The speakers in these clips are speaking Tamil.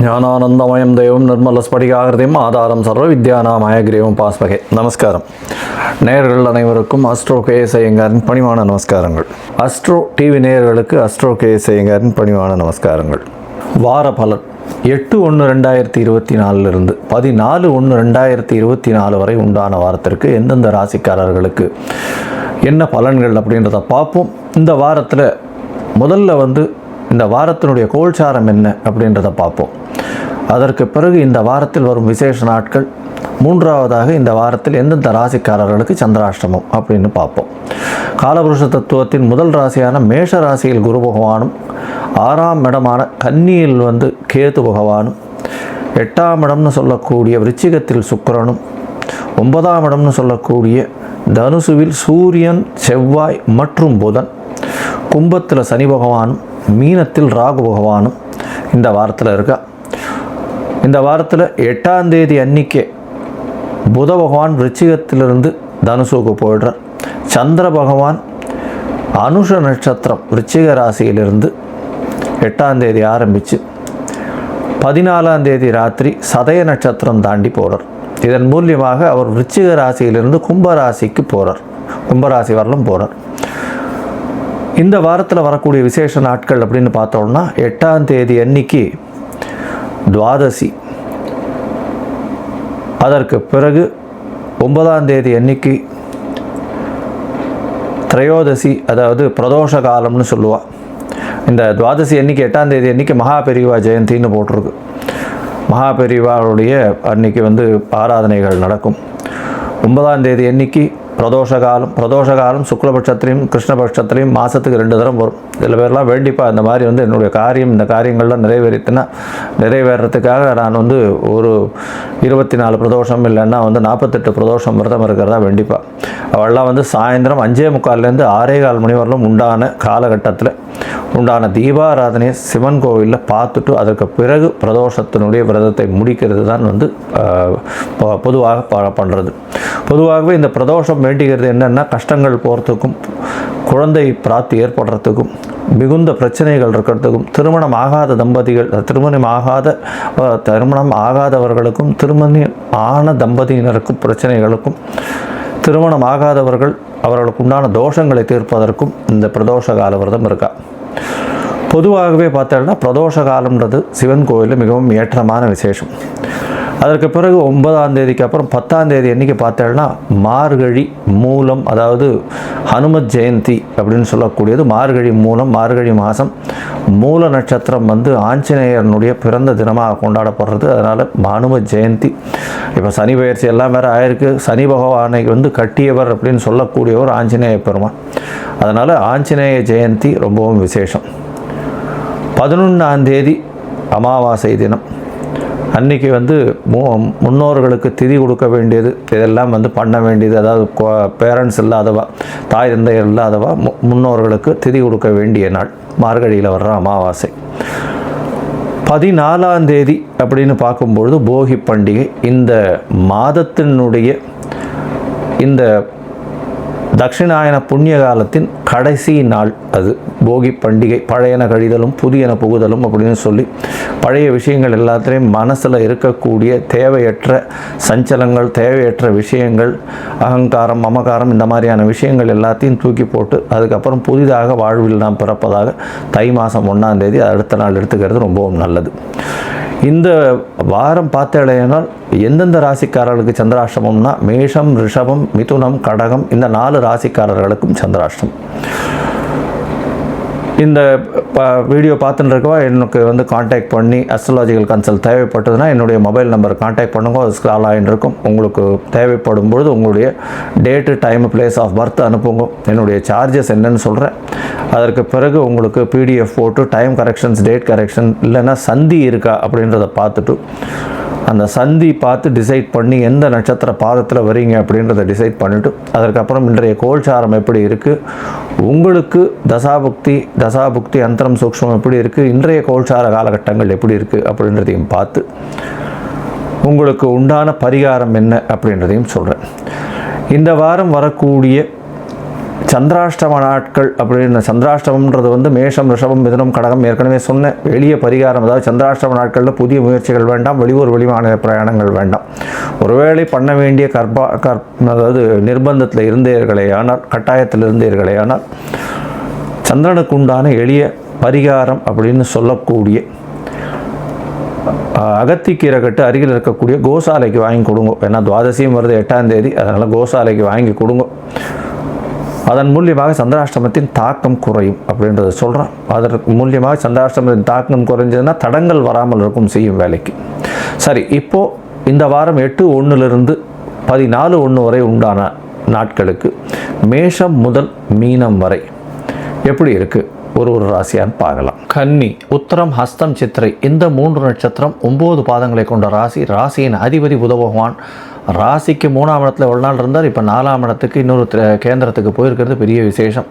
ஞானானந்தமயம் தெய்வம் நிர்மலஸ்படிகாகிருதியும் ஆதாரம் சர்வ வித்யானாமயகிரீவம் பாஸ்பகே. நமஸ்காரம். நேயர்கள் அனைவருக்கும் அஸ்ட்ரோ கேஎஸ் ஐயங்காரின் பணிவான நமஸ்காரங்கள். அஸ்ட்ரோ டிவி நேயர்களுக்கு அஸ்ட்ரோ கேஎஸ் ஐயங்காரின் பணிவான நமஸ்காரங்கள். வார பலன் 8/1/2024 14/1/2024 வரை உண்டான வாரத்திற்கு எந்தெந்த ராசிக்காரர்களுக்கு என்ன பலன்கள் அப்படின்றத பார்ப்போம். இந்த வாரத்தில் முதல்ல இந்த வாரத்தினுடைய கோல்சாரம் என்ன அப்படின்றத பார்ப்போம். அதற்கு பிறகு இந்த வாரத்தில் வரும் விசேஷ நாட்கள், மூன்றாவதாக இந்த வாரத்தில் எந்தெந்த ராசிக்காரர்களுக்கு சந்திராஷ்டமம் அப்படின்னு பார்ப்போம். காலபுருஷ தத்துவத்தின் முதல் ராசியான மேஷ ராசியில் குரு பகவானும், 6ஆம் இடமான கன்னியில் கேது பகவானும், 8ஆம் இடம்னு சொல்லக்கூடிய விருச்சிகத்தில் சுக்கிரனும், 9ஆம் இடம்னு சொல்லக்கூடிய தனுசுவில் சூரியன், செவ்வாய் மற்றும் புதன், கும்பத்தில் சனி பகவானும், மீனத்தில் ராகு பகவானும் இந்த வாரத்தில் இருக்கா. இந்த வாரத்தில் 8ஆம் தேதி அன்னிக்கே புத பகவான் விருச்சிகத்திலிருந்து தனுசுக்கு போயிடுறார். சந்திர பகவான் அனுஷ நட்சத்திரம் விருச்சிக ராசியிலிருந்து 8ஆம் தேதி ஆரம்பித்து 14ஆம் தேதி ராத்திரி சதய நட்சத்திரம் தாண்டி போகிறார். இதன் மூலியமாக அவர் விருச்சிக ராசியிலிருந்து கும்பராசிக்கு போகிறார், கும்பராசி வரலும் போகிறார். இந்த வாரத்தில் வரக்கூடிய விசேஷ நாட்கள் அப்படின்னு பார்த்தோம்னா 8ஆம் தேதி அன்னிக்கு துவாதசி, அதற்கு பிறகு 9ஆம் தேதி அன்னிக்கு திரையோதசி, அதாவது பிரதோஷ காலம்னு சொல்லுவாள். இந்த துவாதசி அன்னைக்கு 8ஆம் தேதி அன்னைக்கு மகாபெரிவா ஜெயந்தின்னு போட்டிருக்கு. மகாபெரிவாவுடைய அன்னைக்கு ஆராதனைகள் நடக்கும். 9ஆம் தேதி அன்னைக்கு பிரதோஷ காலம் சுக்லபட்சத்திலையும் கிருஷ்ணபட்சத்திலையும் மாதத்துக்கு 2 தரம் வரும். சில பேர்லாம் வேண்டிப்பா இந்த மாதிரி என்னுடைய இந்த காரியங்கள்லாம் நிறைவேறத்துக்காக நான் ஒரு 24 பிரதோஷம் இல்லைன்னா 48 பிரதோஷம் விரதம் இருக்கிறதா வேண்டிப்பா. அவள்லாம் சாயந்தரம் 5:45 6:15 மணி வரலும் உண்டான காலகட்டத்தில் உண்டான தீபாராதனையை சிவன் கோவிலில் பார்த்துட்டு அதற்கு பிறகு பிரதோஷத்தினுடைய விரதத்தை முடிக்கிறது தான் பொதுவாக பண்ணுறது. பொதுவாகவே இந்த பிரதோஷம் வேண்டிக்கிறது என்னென்னா, கஷ்டங்கள் போகிறதுக்கும், குழந்தை பிராப்தி ஏற்படுறதுக்கும், மிகுந்த பிரச்சனைகள் இருக்கிறதுக்கும், திருமணம் ஆகாதவர்களுக்கும், திருமணம் ஆன தம்பதியினருக்கும் பிரச்சனைகளுக்கும், திருமணம் ஆகாதவர்கள் அவர்களுக்கு உண்டான தோஷங்களை தீர்ப்பதற்கும் இந்த பிரதோஷ கால விரதம் இருக்கா. பொதுவாகவே பார்த்தோம்னா பிரதோஷ காலம்ன்றது சிவன் கோயிலில் மிகவும் ஏற்றமான விசேஷம். அதற்கு பிறகு 9ஆம் தேதிக்கு அப்புறம் 10ஆம் தேதி அன்றைக்கி பார்த்தோம்னா மார்கழி மூலம், அதாவது ஹனுமத் ஜெயந்தி அப்படின்னு சொல்லக்கூடியது. மார்கழி மூலம், மார்கழி மாதம் மூல நட்சத்திரம் ஆஞ்சநேயனுடைய பிறந்த தினமாக கொண்டாடப்படுறது. அதனால் ஹனுமத் ஜெயந்தி. இப்போ சனி பயிற்சி எல்லாம் வேறு ஆயிருக்கு. சனி பகவானை கட்டியவர் அப்படின்னு சொல்லக்கூடியவர் ஆஞ்சநேய பெருமான். அதனால் ஆஞ்சநேய ஜெயந்தி ரொம்பவும் விசேஷம். 11ஆம் தேதி அமாவாசை தினம் அன்றைக்கி முன்னோர்களுக்கு திதி கொடுக்க வேண்டியது, இதெல்லாம் பண்ண வேண்டியது. அதாவது பேரண்ட்ஸ் இல்லாதவா, தாய் தந்தையர் இல்லாதவா முன்னோர்களுக்கு திதி கொடுக்க வேண்டிய நாள் மார்கழியில் வர்ற அமாவாசை. 14ஆம் தேதி அப்படின்னு பார்க்கும்பொழுது போகி பண்டிகை. இந்த மாதத்தினுடைய இந்த தட்சிணாயன புண்ணிய காலத்தின் கடைசி நாள் அது போகி பண்டிகை. பழையன கழிதலும் புதியன புகுதலும் அப்படின்னு சொல்லி பழைய விஷயங்கள் எல்லாத்திலையும் மனசில் இருக்கக்கூடிய தேவையற்ற சஞ்சலங்கள், தேவையற்ற விஷயங்கள், அகங்காரம், மமகாரம், இந்த மாதிரியான விஷயங்கள் எல்லாத்தையும் தூக்கி போட்டு அதுக்கப்புறம் புதிதாக வாழ்வில் நாம் பிறப்பதாக தை மாதம் 1ஆம் தேதி அடுத்த நாள் எடுத்துக்கிறது ரொம்பவும் நல்லது. இந்த வாரம் பார்த்தேனால் எந்தெந்த ராசிக்காரர்களுக்கு சந்திராஷ்டமம்னா மேஷம், ரிஷபம், மிதுனம், கடகம், இந்த 4 ராசிக்காரர்களுக்கும் சந்திராஷ்டமம். இந்த வீடியோ பார்த்துட்டு இருக்கவா எனக்கு காண்டாக்ட் பண்ணி அஸ்ட்ராலஜிக்கல் கன்சல்ட் தேவைப்பட்டதுன்னா என்னுடைய மொபைல் நம்பர் காண்டாக்ட் பண்ணுங்க. அது ஸ்க்ரால் ஆகிட்டு இருக்கும். உங்களுக்கு தேவைப்படும் பொழுது உங்களுடைய date, time, place of birth அனுப்புங்க. என்னுடைய சார்ஜஸ் என்னன்னு சொல்கிறேன். அதற்கு பிறகு உங்களுக்கு PDF போட்டு டைம் கரெக்ஷன்ஸ், டேட் கரெக்ஷன், இல்லைன்னா சந்தி இருக்கா அப்படின்றத பார்த்துட்டு அந்த சந்தி பார்த்து டிசைட் பண்ணி எந்த நட்சத்திர பாதத்தில் வரீங்க அப்படின்றத டிசைட் பண்ணிவிட்டு அதற்கப்புறம் இன்றைய கோல்சாரம் எப்படி இருக்குது, உங்களுக்கு தசாபுக்தி அந்தரம் சூக்ஷ்மம் எப்படி இருக்குது, இன்றைய கோல்சார காலகட்டங்கள் எப்படி இருக்குது அப்படின்றதையும் பார்த்து உங்களுக்கு உண்டான பரிகாரம் என்ன அப்படின்றதையும் சொல்கிறேன். இந்த வாரம் வரக்கூடிய சந்திராஷ்டம நாட்கள் அப்படின்னு சந்திராஷ்டமம்ன்றது வந்து மேஷம், ரிஷபம், மிதுனம், கடகம் ஏற்கனவே சொன்ன எளிய பரிகாரம். அதாவது சந்திராஷ்டம நாட்களில் புதிய முயற்சிகள் வேண்டாம், வெளியூர் வெளிமாநில பிரயாணங்கள் வேண்டாம். ஒருவேளை பண்ண வேண்டிய அதாவது நிர்பந்தத்தில் இருந்தீர்களேயானால், கட்டாயத்தில் இருந்தீர்களேயானால் சந்திரனுக்கு உண்டான எளிய பரிகாரம் அப்படின்னு சொல்லக்கூடிய அகத்திக்கீரை கட்டு அருகில் இருக்கக்கூடிய கோசாலைக்கு வாங்கி கொடுங்க. ஏன்னா துவாதசியும் வருது 8ஆம் தேதி, அதனால் கோசாலைக்கு வாங்கி கொடுங்க. அதன் மூலியமாக சந்திராஷ்டமத்தின் தாக்கம் குறையும் அப்படின்றத சொல்கிறேன். அதற்கு மூலியமாக சந்திராஷ்டமத்தின் தாக்கம் குறைஞ்சதுன்னா தடங்கள் வராமல் இருக்கும் செய்யும் வேலைக்கு. சரி, இப்போது இந்த வாரம் 8/1 14/1 வரை உண்டான நாட்களுக்கு மேஷம் முதல் மீனம் வரை எப்படி இருக்குது ஒரு ராசியான்னு பார்க்கலாம். கன்னி, உத்தரம், ஹஸ்தம், சித்திரை இந்த 3 நட்சத்திரம் 9 பாதங்களை கொண்ட ராசி. ராசியின் அதிபதி புத பகவான். ராசிக்கு 3ஆம் இடத்துல ஒரு நாள் இருந்தார். இப்போ 4ஆம் இடத்துக்கு இன்னொரு கேந்திரத்துக்கு போயிருக்கிறது பெரிய விசேஷம்.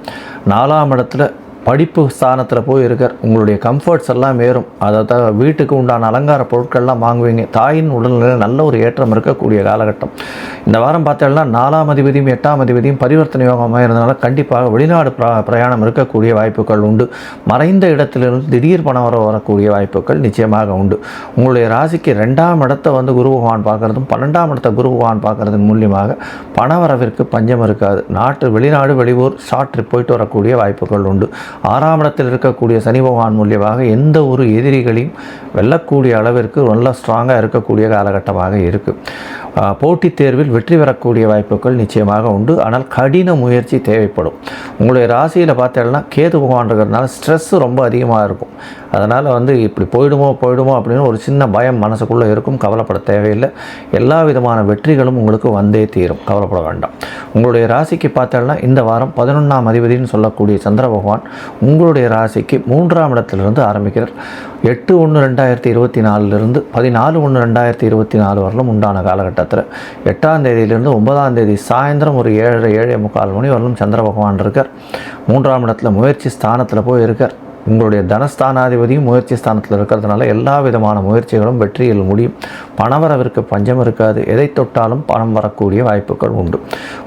4ஆம் இடத்துல படிப்பு ஸ்தானத்தில் போய் இருக்கார். உங்களுடைய கம்ஃபர்ட்ஸ் எல்லாம் ஏறும். அதாவது வீட்டுக்கு உண்டான அலங்கார பொருட்கள்லாம் வாங்குவீங்க. தாயின் உடல்நிலையில் நல்ல ஒரு ஏற்றம் இருக்கக்கூடிய காலகட்டம். இந்த வாரம் பார்த்தோம்னா 4ஆம் அதிபதியும் 8ஆம் அதிபதியும் பரிவர்த்தனை யோகமாக இருந்தனால கண்டிப்பாக வெளிநாடு பிரயாணம் இருக்கக்கூடிய வாய்ப்புகள் உண்டு. மறைந்த இடத்திலிருந்து திடீர் பணம் வரக்கூடிய வாய்ப்புகள் நிச்சயமாக உண்டு. உங்களுடைய ராசிக்கு 2ஆம் இடத்தை வந்து குரு பகவான் பார்க்குறதும் 12ஆம் இடத்தை குரு பகவான் பார்க்குறதன் மூலியமாக பணவரவிற்கு பஞ்சம் இருக்காது. வெளிநாடு வெளியூர் ஷார்ட் ட்ரிப் போயிட்டு வரக்கூடிய வாய்ப்புகள் உண்டு. 6ஆம் இடத்தில் இருக்கக்கூடிய சனி பகவான் மூலியமாக எந்த ஒரு எதிரிகளையும் வெல்லக்கூடிய அளவிற்கு நல்ல ஸ்ட்ராங்காக இருக்கக்கூடிய காலகட்டமாக இருக்குது. போட்டித் தேர்வில் வெற்றி பெறக்கூடிய வாய்ப்புகள் நிச்சயமாக உண்டு. ஆனால் கடின முயற்சி தேவைப்படும். உங்களுடைய ராசியில் பார்த்தீங்கன்னா கேது பகவான் இருக்கிறதுனால ஸ்ட்ரெஸ்ஸு ரொம்ப அதிகமாக இருக்கும். அதனால் வந்து இப்படி போயிடுமோ அப்படின்னு ஒரு சின்ன பயம் மனசுக்குள்ளே இருக்கும். கவலைப்பட தேவையில்லை. எல்லா விதமான வெற்றிகளும் உங்களுக்கு வந்தே தீரும். கவலைப்பட வேண்டாம். உங்களுடைய ராசிக்கு பார்த்தீங்கன்னா இந்த வாரம் 11ஆம் அதிபதினு சொல்லக்கூடிய சந்திர பகவான் உங்களுடைய ராசிக்கு 3ஆம் இடத்திலிருந்து ஆரம்பிக்கிறார். 8/1/2024 14/1/2024 வரலும் உண்டான காலகட்டத்தில் 8ஆம் தேதியிலிருந்து 9ஆம் தேதி சாயந்தரம் ஒரு 7:45 மணி வரலும் சந்திர பகவான் இருக்கார். 3ஆம் இடத்துல முயற்சி ஸ்தானத்தில் போய் இருக்கார். உங்களுடைய தனஸ்தானாதிபதியும் முயற்சி ஸ்தானத்தில் இருக்கிறதுனால எல்லா விதமான முயற்சிகளும் வெற்றியில் முடியும். பணவரவிற்கு பஞ்சம் இருக்காது. எதை தொட்டாலும் பணம் வரக்கூடிய வாய்ப்புகள் உண்டு.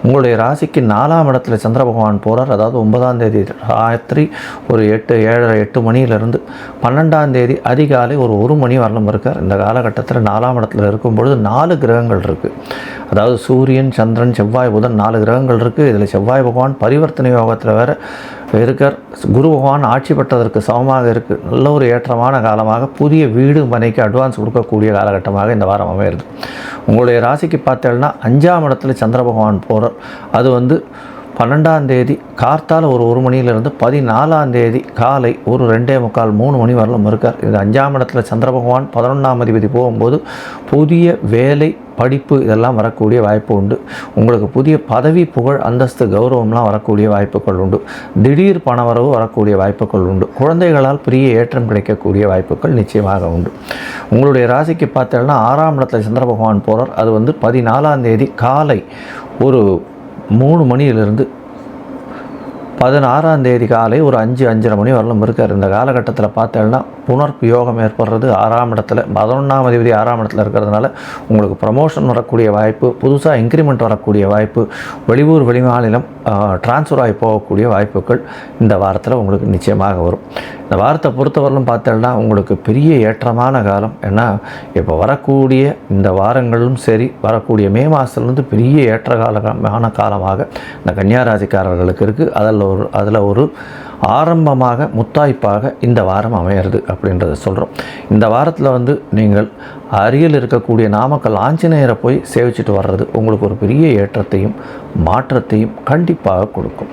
உங்களுடைய ராசிக்கு 4ஆம் இடத்துல சந்திர பகவான் போகிறார். அதாவது 9ஆம் தேதி ராத்திரி ஒரு 7:30 மணியிலிருந்து 12ஆம் தேதி அதிகாலை ஒரு 1 மணி வரலும் இருக்கார். இந்த காலகட்டத்தில் 4ஆம் இடத்துல இருக்கும்பொழுது 4 கிரகங்கள் இருக்குது. அதாவது சூரியன், சந்திரன், செவ்வாய், புதன் 4 கிரகங்கள் இருக்குது. இதில் செவ்வாய் பகவான் பரிவர்த்தனை யோகத்தில் வேறு இருக்கார். குரு பகவான் ஆட்சி பெற்றதற்கு சமமாக இருக்குது. நல்ல ஒரு ஏற்றமான காலமாக புதிய வீடு மனைக்கு அட்வான்ஸ் கொடுக்கக்கூடிய காலகட்டமாக இந்த வாரம் அமையிறது. உங்களுடைய ராசிக்கு பார்த்தேன்னா 5ஆம் இடத்துல சந்திர பகவான் போகிறார். அது வந்து 12ஆம் தேதி கார்த்தால ஒரு 1 மணியிலிருந்து 14ஆம் தேதி காலை ஒரு 2:45 3 மணி வரலும் இருக்கார். இது 5ஆம் இடத்துல சந்திர பகவான் 11ஆம் அதிபதி போகும்போது புதிய வேலை, படிப்பு இதெல்லாம் வரக்கூடிய வாய்ப்பு உண்டு. உங்களுக்கு புதிய பதவி, புகழ், அந்தஸ்து, கௌரவம்லாம் வரக்கூடிய வாய்ப்புகள் உண்டு. திடீர் பணவரவு வரக்கூடிய வாய்ப்புகள் உண்டு. குழந்தைகளால் பெரிய ஏற்றம் கிடைக்கக்கூடிய வாய்ப்புகள் நிச்சயமாக உண்டு. உங்களுடைய ராசிக்கு பார்த்தீங்கன்னா 6ஆம் இடத்துல சந்திர பகவான் போகிறார். அது வந்து 14ஆம் தேதி காலை ஒரு 3 மணியிலிருந்து 16ஆம் தேதி காலை ஒரு 5:30 மணி வரலும் இருக்கார். இந்த காலகட்டத்தில் பார்த்தேன்னா புனர்ப்பு யோகம் ஏற்படுறது 6ஆம் இடத்துல. 11ஆம் அதிபதி 6ஆம் இடத்துல இருக்கிறதுனால உங்களுக்கு ப்ரமோஷன் வரக்கூடிய வாய்ப்பு, புதுசாக இன்க்ரிமெண்ட் வரக்கூடிய வாய்ப்பு, வெளியூர் வெளிமாநிலம் டிரான்ஸ்ஃபர் ஆகி போகக்கூடிய வாய்ப்புகள் இந்த வாரத்தில் உங்களுக்கு நிச்சயமாக வரும். இந்த வாரத்தை பொறுத்தவரையிலும் பார்த்தேன்னா உங்களுக்கு பெரிய ஏற்றமான காலம். ஏன்னா இப்போ வரக்கூடிய இந்த வாரங்களும் சரி, வரக்கூடிய மே மாதத்துலேருந்து பெரிய ஏற்றகாலமான காலமாக இந்த கன்னியாராசிக்காரர்களுக்கு இருக்குது. அதில் ஒரு ஆரம்பமாக முத்தாய்ப்பாக இந்த வாரம் அமையிறது அப்படின்றத சொல்கிறோம். இந்த வாரத்தில் வந்து நீங்கள் அருகில் இருக்கக்கூடிய நாமக்கல் ஆஞ்சநேயரை போய் சேவிச்சுட்டு வர்றது உங்களுக்கு ஒரு பெரிய ஏற்றத்தையும் மாற்றத்தையும் கண்டிப்பாக கொடுக்கும்.